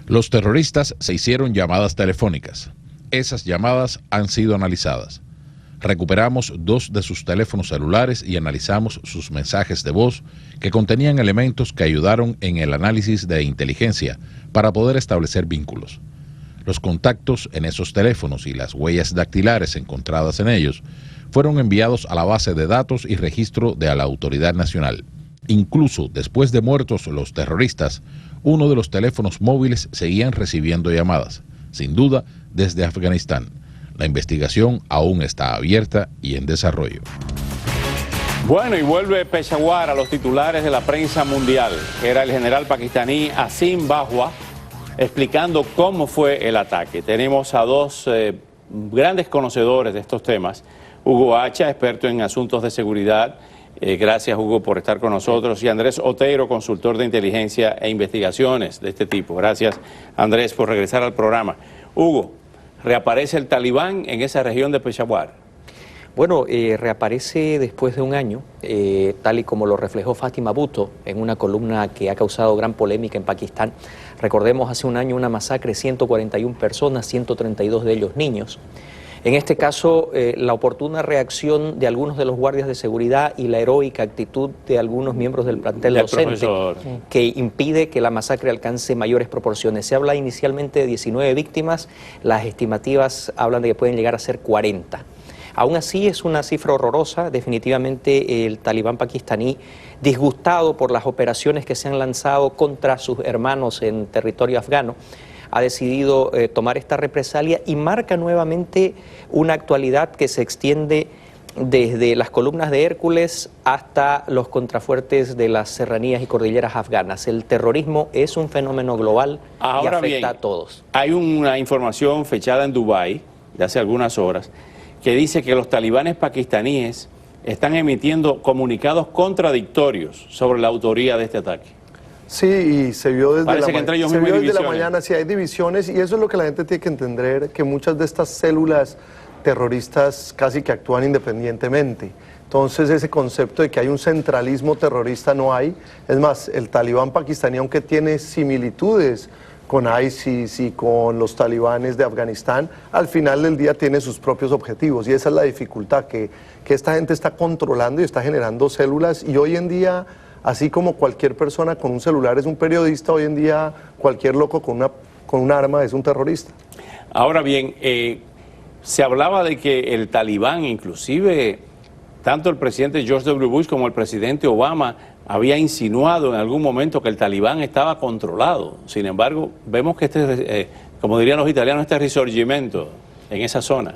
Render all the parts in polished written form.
Los terroristas se hicieron llamadas telefónicas. Esas llamadas han sido analizadas. Recuperamos 2 de sus teléfonos celulares y analizamos sus mensajes de voz que contenían elementos que ayudaron en el análisis de inteligencia para poder establecer vínculos. Los contactos en esos teléfonos y las huellas dactilares encontradas en ellos fueron enviados a la base de datos y registro de la Autoridad Nacional. Incluso después de muertos los terroristas, uno de los teléfonos móviles seguían recibiendo llamadas, sin duda desde Afganistán. La investigación aún está abierta y en desarrollo. Bueno, y vuelve Peshawar a los titulares de la prensa mundial. Era el general pakistaní Asim Bajwa explicando cómo fue el ataque. Tenemos a 2 grandes conocedores de estos temas. Hugo Hacha, experto en asuntos de seguridad. Gracias, Hugo, por estar con nosotros. Y Andrés Otero, consultor de inteligencia e investigaciones de este tipo. Gracias, Andrés, por regresar al programa. Hugo, ¿reaparece el talibán en esa región de Peshawar? Bueno, reaparece después de un año, tal y como lo reflejó Fátima Bhutto en una columna que ha causado gran polémica en Pakistán. Recordemos, hace un año una masacre, 141 personas, 132 de ellos niños. En este caso, la oportuna reacción de algunos de los guardias de seguridad y la heroica actitud de algunos miembros del plantel docente que impide que la masacre alcance mayores proporciones. Se habla inicialmente de 19 víctimas, las estimativas hablan de que pueden llegar a ser 40. Aún así es una cifra horrorosa. Definitivamente el talibán pakistaní, disgustado por las operaciones que se han lanzado contra sus hermanos en territorio afgano, ha decidido tomar esta represalia y marca nuevamente una actualidad que se extiende desde las columnas de Hércules hasta los contrafuertes de las serranías y cordilleras afganas. El terrorismo es un fenómeno global y afecta a todos. Hay una información fechada en Dubái de hace algunas horas que dice que los talibanes pakistaníes están emitiendo comunicados contradictorios sobre la autoría de este ataque. Sí, y se vio desde la mañana, sí hay divisiones, y eso es lo que la gente tiene que entender, que muchas de estas células terroristas casi que actúan independientemente. Entonces ese concepto de que hay un centralismo terrorista no hay. Es más, el talibán pakistaní, aunque tiene similitudes con ISIS y con los talibanes de Afganistán, al final del día tiene sus propios objetivos, y esa es la dificultad, que esta gente está controlando y está generando células, y hoy en día, así como cualquier persona con un celular es un periodista, hoy en día cualquier loco con un arma es un terrorista. Ahora bien, se hablaba de que el talibán, inclusive tanto el presidente George W. Bush como el presidente Obama, había insinuado en algún momento que el talibán estaba controlado. Sin embargo, vemos que como dirían los italianos, este resurgimiento en esa zona.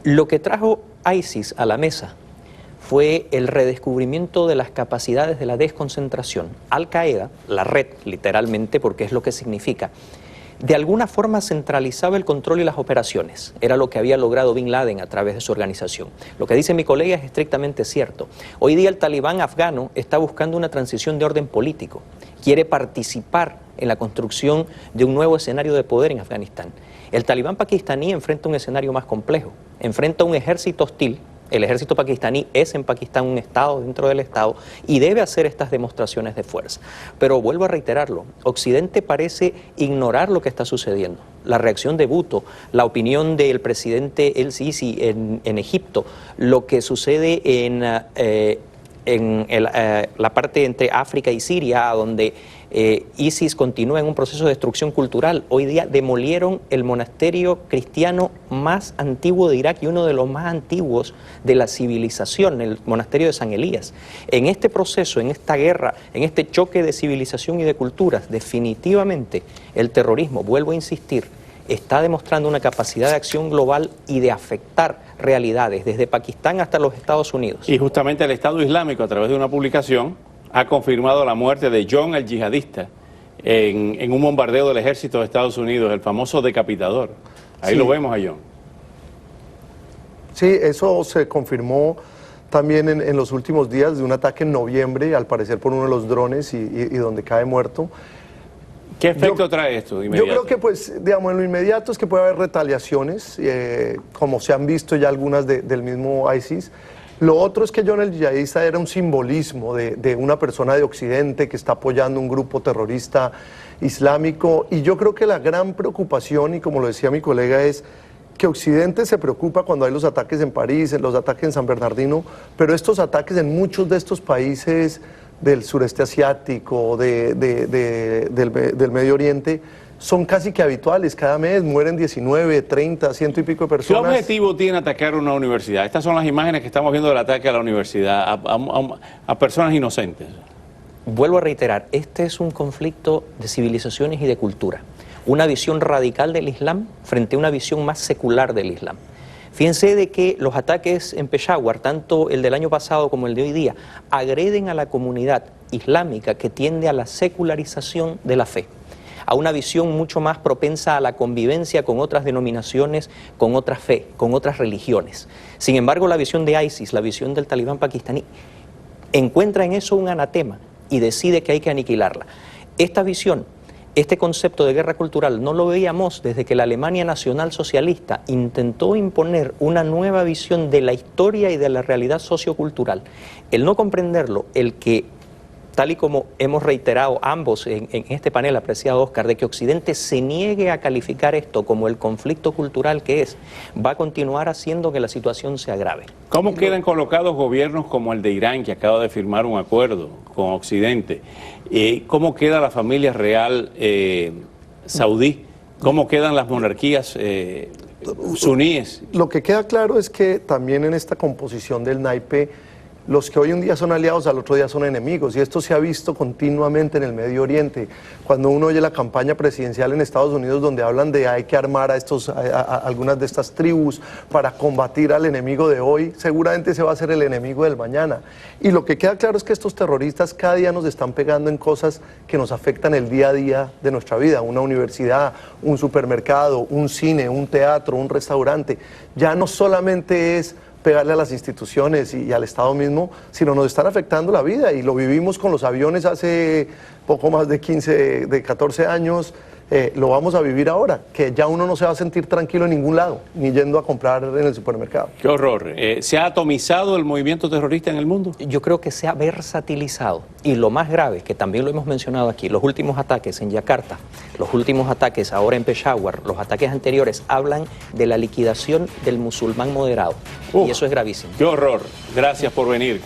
Lo que trajo ISIS a la mesa fue el redescubrimiento de las capacidades de la desconcentración. Al-Qaeda, la red, literalmente, porque es lo que significa, de alguna forma centralizaba el control y las operaciones. Era lo que había logrado Bin Laden a través de su organización. Lo que dice mi colega es estrictamente cierto. Hoy día el talibán afgano está buscando una transición de orden político. Quiere participar en la construcción de un nuevo escenario de poder en Afganistán. El talibán pakistaní enfrenta un escenario más complejo. Enfrenta un ejército hostil. El ejército pakistaní es en Pakistán un estado dentro del estado y debe hacer estas demostraciones de fuerza. Pero vuelvo a reiterarlo, Occidente parece ignorar lo que está sucediendo. La reacción de Bhutto, la opinión del presidente El Sisi en Egipto, lo que sucede en la parte entre África y Siria, donde ISIS continúa en un proceso de destrucción cultural. Hoy día demolieron el monasterio cristiano más antiguo de Irak y uno de los más antiguos de la civilización, el monasterio de San Elías. En este proceso, en esta guerra, en este choque de civilización y de culturas, definitivamente el terrorismo, vuelvo a insistir, está demostrando una capacidad de acción global y de afectar realidades, desde Pakistán hasta los Estados Unidos. Y justamente el Estado Islámico, a través de una publicación, ha confirmado la muerte de John el Yihadista en un bombardeo del ejército de Estados Unidos, el famoso decapitador. Ahí sí lo vemos a John. Sí, eso se confirmó también en los últimos días de un ataque en noviembre, al parecer por uno de los drones y donde cae muerto. ¿Qué efecto trae esto de inmediato? Yo creo que, pues, digamos, en lo inmediato es que puede haber retaliaciones, como se han visto ya algunas del mismo ISIS. Lo otro es que John el Yihadista era un simbolismo de una persona de Occidente que está apoyando un grupo terrorista islámico, y yo creo que la gran preocupación, y como lo decía mi colega, es que Occidente se preocupa cuando hay los ataques en París, los ataques en San Bernardino, pero estos ataques en muchos de estos países del sureste asiático, del Medio Oriente, son casi que habituales. Cada mes mueren 19, 30, 100 y pico de personas. ¿Qué objetivo tiene atacar una universidad? Estas son las imágenes que estamos viendo del ataque a la universidad, a personas inocentes. Vuelvo a reiterar, este es un conflicto de civilizaciones y de cultura. Una visión radical del Islam frente a una visión más secular del Islam. Fíjense de que los ataques en Peshawar, tanto el del año pasado como el de hoy día, agreden a la comunidad islámica que tiende a la secularización de la fe, a una visión mucho más propensa a la convivencia con otras denominaciones, con otra fe, con otras religiones. Sin embargo, la visión de ISIS, la visión del talibán pakistaní, encuentra en eso un anatema y decide que hay que aniquilarla. Esta visión, este concepto de guerra cultural, no lo veíamos desde que la Alemania nacionalsocialista intentó imponer una nueva visión de la historia y de la realidad sociocultural. El no comprenderlo, el que, tal y como hemos reiterado ambos en este panel, apreciado Oscar, de que Occidente se niegue a calificar esto como el conflicto cultural que es, va a continuar haciendo que la situación se agrave. ¿Cómo quedan colocados gobiernos como el de Irán, que acaba de firmar un acuerdo con Occidente? ¿Cómo queda la familia real saudí? ¿Cómo quedan las monarquías suníes? Lo que queda claro es que también en esta composición del naipe, los que hoy un día son aliados al otro día son enemigos, y esto se ha visto continuamente en el Medio Oriente. Cuando uno oye la campaña presidencial en Estados Unidos, donde hablan de hay que armar a algunas de estas tribus para combatir al enemigo de hoy, seguramente se va a hacer el enemigo del mañana. Y lo que queda claro es que estos terroristas cada día nos están pegando en cosas que nos afectan el día a día de nuestra vida: una universidad, un supermercado, un cine, un teatro, un restaurante. Ya no solamente es pegarle a las instituciones y al Estado mismo, sino nos están afectando la vida, y lo vivimos con los aviones hace poco más de 14 años, lo vamos a vivir ahora, que ya uno no se va a sentir tranquilo en ningún lado, ni yendo a comprar en el supermercado. ¡Qué horror! ¿Se ha atomizado el movimiento terrorista en el mundo? Yo creo que se ha versatilizado, y lo más grave, que también lo hemos mencionado aquí, los últimos ataques en Yakarta, los últimos ataques ahora en Peshawar, los ataques anteriores, hablan de la liquidación del musulmán moderado, y eso es gravísimo. ¡Qué horror! Gracias por venir.